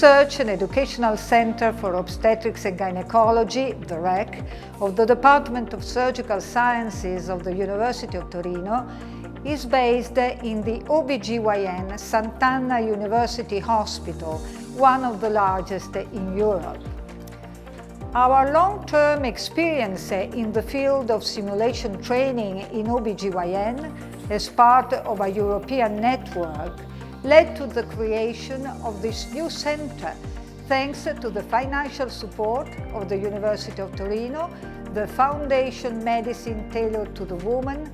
Research and Educational Center for Obstetrics and Gynecology, the REC, of the Department of Surgical Sciences of the University of Torino is based in the OBGYN Sant'Anna University Hospital, one of the largest in Europe. Our long-term experience in the field of simulation training in OBGYN as part of a European network led to the creation of this new center, thanks to the financial support of the University of Torino, the Foundation Medicine Tailored to the Woman,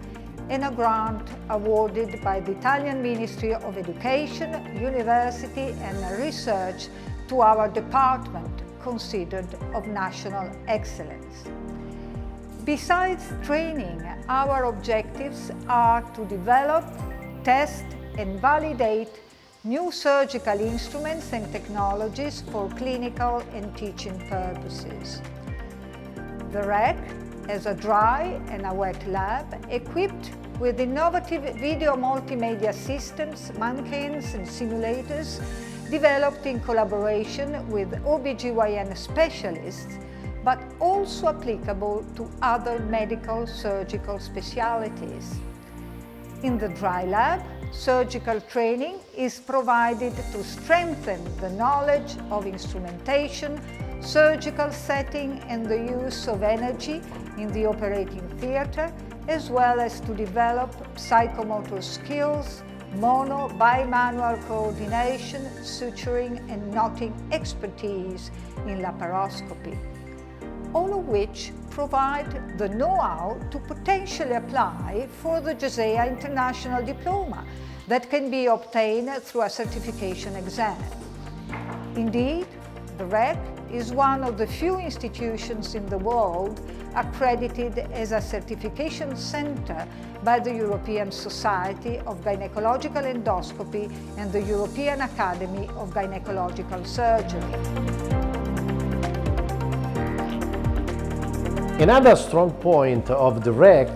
and a grant awarded by the Italian Ministry of Education, University and Research to our department, considered of national excellence. Besides training, our objectives are to develop, test, and validate new surgical instruments and technologies for clinical and teaching purposes. The REC has a dry and a wet lab equipped with innovative video multimedia systems, mannequins and simulators developed in collaboration with OBGYN specialists, but also applicable to other medical surgical specialties. In the dry lab, surgical training is provided to strengthen the knowledge of instrumentation, surgical setting and the use of energy in the operating theatre, as well as to develop psychomotor skills, bimanual coordination, suturing and knotting expertise in laparoscopy, all of which provide the know-how to potentially apply for the GESEA International Diploma that can be obtained through a certification exam. Indeed, the REC is one of the few institutions in the world accredited as a certification center by the European Society of Gynecological Endoscopy and the European Academy of Gynecological Surgery. Another strong point of the REC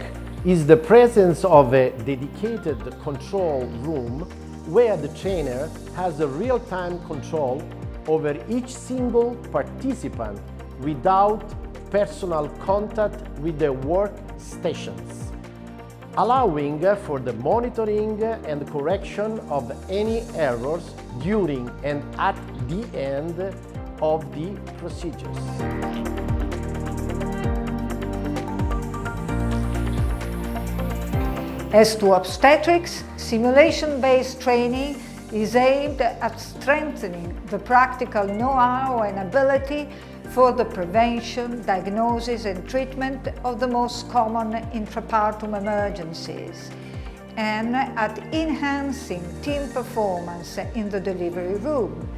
is the presence of a dedicated control room where the trainer has a real-time control over each single participant without personal contact with the workstations, allowing for the monitoring and correction of any errors during and at the end of the procedures. As to obstetrics, simulation-based training is aimed at strengthening the practical know-how and ability for the prevention, diagnosis and treatment of the most common intrapartum emergencies, and at enhancing team performance in the delivery room.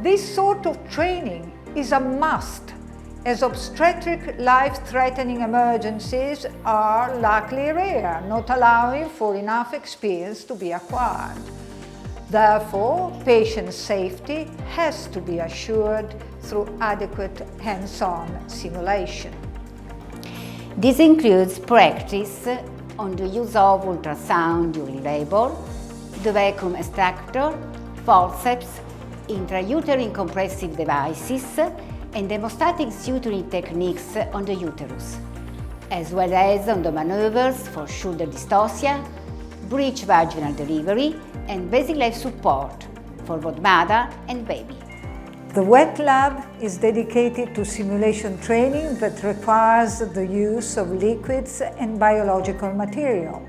This sort of training is a must, as obstetric life-threatening emergencies are luckily rare, not allowing for enough experience to be acquired. Therefore, patient safety has to be assured through adequate hands-on simulation. This includes practice on the use of ultrasound during labor, the vacuum extractor, forceps, intrauterine compressive devices, and hemostatic suturing techniques on the uterus, as well as on the maneuvers for shoulder dystocia, breech vaginal delivery, and basic life support for both mother and baby. The wet lab is dedicated to simulation training that requires the use of liquids and biological material.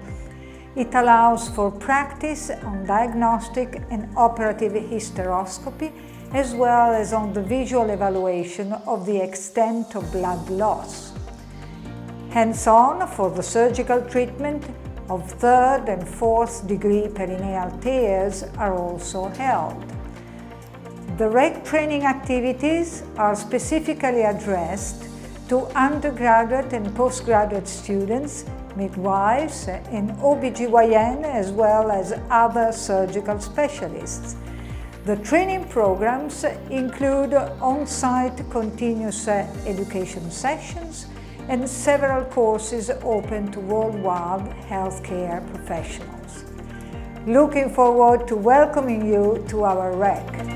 It allows for practice on diagnostic and operative hysteroscopy, as well as on the visual evaluation of the extent of blood loss. Hands-on for the surgical treatment of 3rd and 4th degree perineal tears are also held. The REC training activities are specifically addressed to undergraduate and postgraduate students, midwives, and OBGYN, as well as other surgical specialists. The training programs include on-site continuous education sessions and several courses open to worldwide healthcare professionals. Looking forward to welcoming you to our REC.